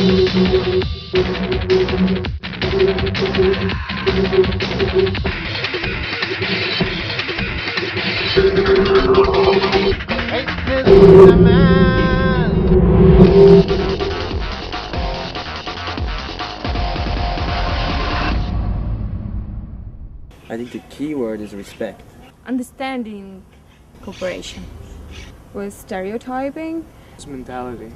I think the key word is respect. Understanding. Cooperation. Was stereotyping. It's mentality.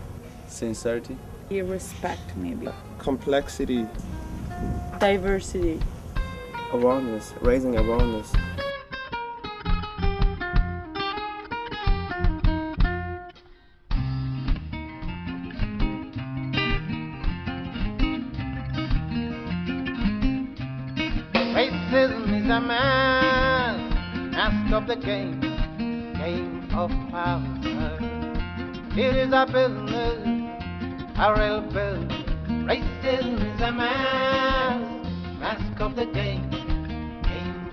Sincerity. Respect, maybe. Complexity. Diversity. Awareness. Raising awareness. Racism is a mask of the game of power. It is a business, a real business. Racism is a mask of the game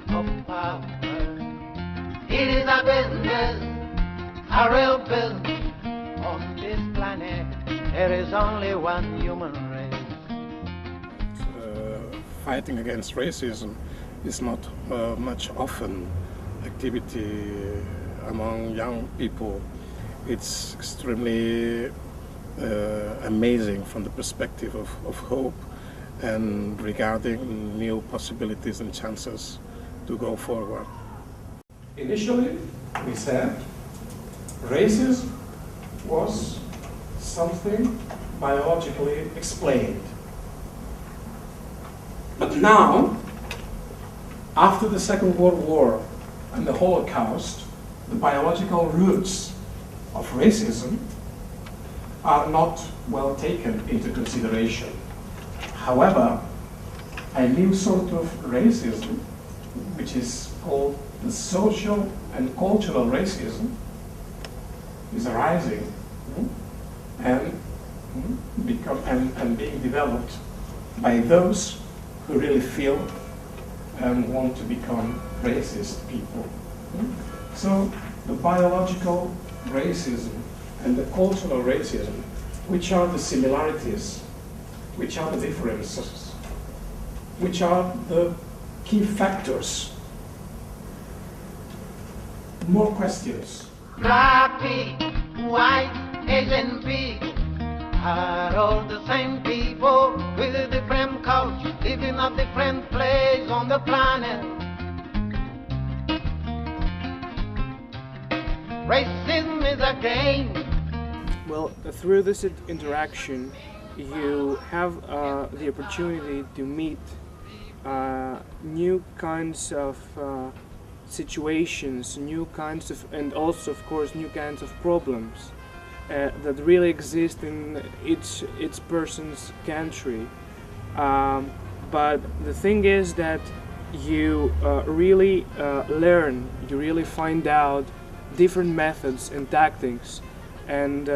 of power. It is a business, a real business. On this planet, there is only one human race. Fighting against racism is not much often activity among young people. It's extremely amazing from the perspective of hope and regarding new possibilities and chances to go forward. Initially, we said racism was something biologically explained. But now, after the Second World War and the Holocaust, the biological roots of racism are not well taken into consideration. However, a new sort of racism, which is called the social and cultural racism, is arising and being developed by those who really feel and want to become racist people. So the biological racism and the cultural racism, which are the similarities, which are the differences, which are the key factors? More questions. Black people, white, Asian people are all the same people with a different culture, living a different place on the planet. Racism is a game. Well, through this interaction, you have the opportunity to meet new kinds of situations, new kinds of, and also, of course, new kinds of problems that really exist in each person's country. But the thing is that you really learn, you really find out different methods and tactics, and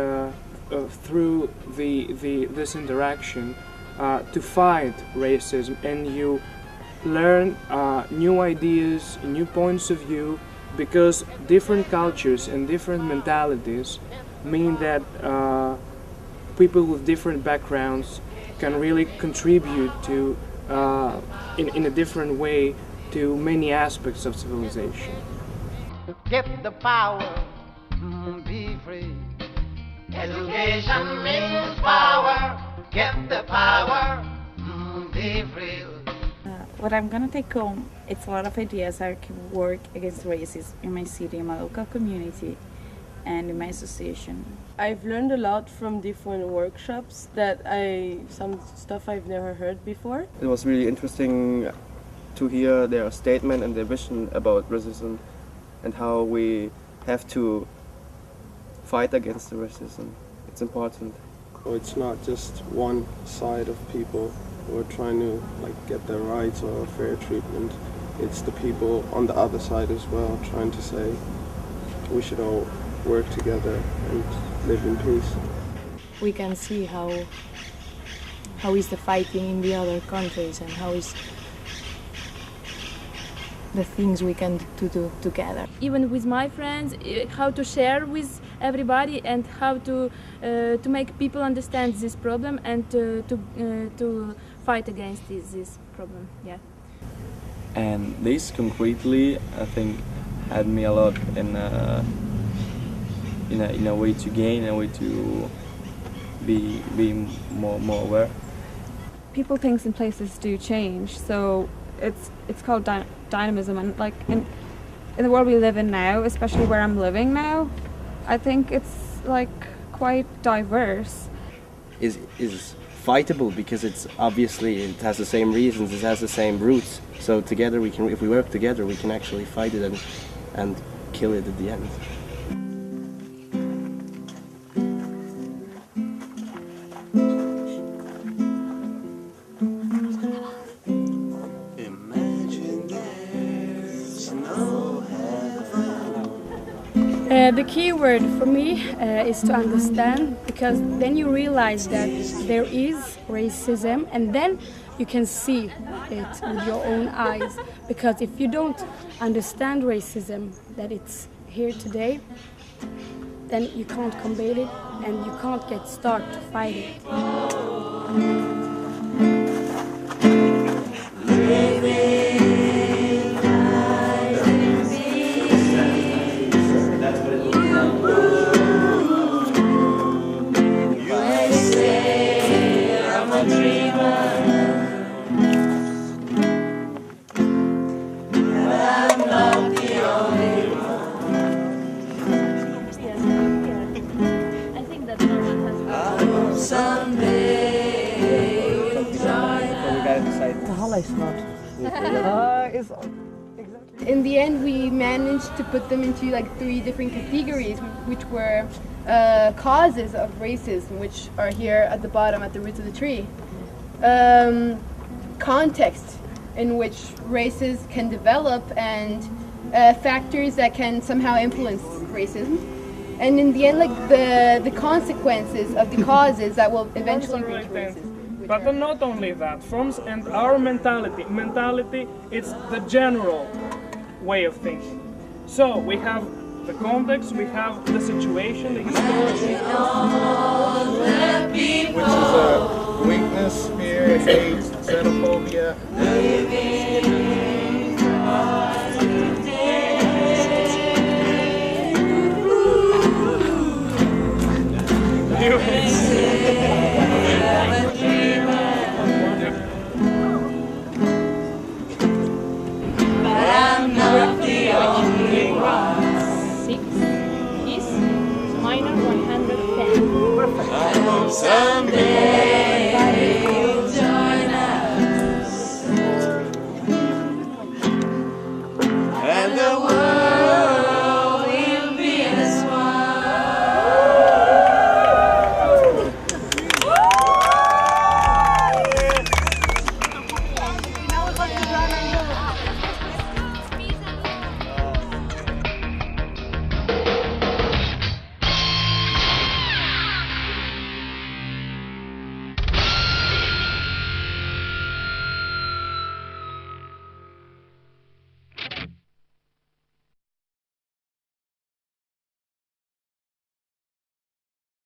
through this interaction to fight racism, and you learn new ideas, new points of view, because different cultures and different mentalities mean that people with different backgrounds can really contribute to in a different way to many aspects of civilization. Get the power, be free. Education means power. Get the power, be free. What I'm gonna take home, it's a lot of ideas I can work against racism in my city, in my local community, and in my association. I've learned a lot from different workshops some stuff I've never heard before. It was really interesting to hear their statement and their vision about racism and how we have to fight against the racism. It's important. It's not just one side of people who are trying to get their rights or fair treatment. It's the people on the other side as well, trying to say we should all work together and live in peace. We can see how is the fighting in the other countries, and how is the things we can do together. Even with my friends, how to share with everybody and how to make people understand this problem and to fight against this problem. Yeah. And this concretely, I think, had me a lot in a way to gain, a way to be more aware. People, things, and places do change, so it's called dynamism, and like in the world we live in now, especially where I'm living now, I think it's like quite diverse. Is fightable because it has the same reasons, it has the same roots. So together we can, if we work together, we can actually fight it and kill it at the end. The key word for me is to understand, because then you realize that there is racism and then you can see it with your own eyes. Because if you don't understand racism, that it's here today, then you can't combat it and you can't get started to fight it. In the end, we managed to put them into like 3 different categories, which were causes of racism, which are here at the bottom, at the roots of the tree. Context in which races can develop, and factors that can somehow influence racism. And in the end, like the consequences of the causes that will eventually reach racism. But not only that, forms and our mentality, it's the general way of thinking. So we have the context, we have the situation, the history, which is a weakness, fear, hate, xenophobia. Someday